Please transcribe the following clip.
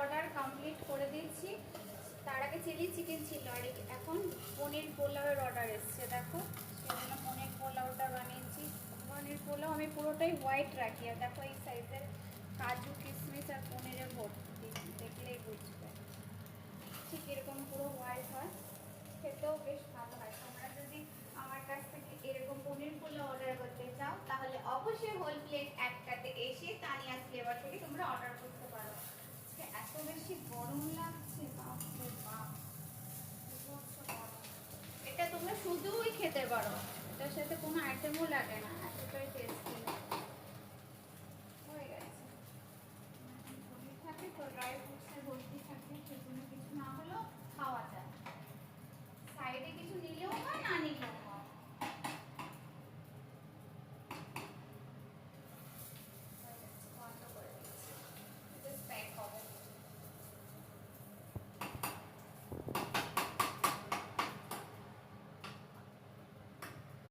Order complete করে দিচ্ছি। তার আগে চিলি চিকেন ছিল, আর এখন পনির পোলাওয়ের অর্ডার এসছে। দেখো, সেজন্য পনির পোলাওটা বানিয়েছি। পনির পোলাও আমি পুরোটাই হোয়াইট রাখি, আর দেখো এই সাইজের কাজু কিশমিশ আর পনিরের ভর্তি, দেখলেই বুঝবে। ঠিক এরকম পুরো হোয়াইট হয়, খেতেও বেশ ভালো হয়। তোমরা যদি আমার কাছ থেকে এরকম পনির পোলাও অর্ডার করতে চাও তাহলে অবশ্যই হোল প্লেট একটাতে এসে তানিয়া ফ্লেভার থেকে তোমরা অর্ডার করতে পারো। এত বেশি গরম লাগছে, বাপরে বাপ, এটা তোমরা শুধুই খেতে পারো, এটার সাথে কোনো আইটেমও লাগে না, এতটাই টেস্টি হয়ে গেছে। থাকে তো ড্রাই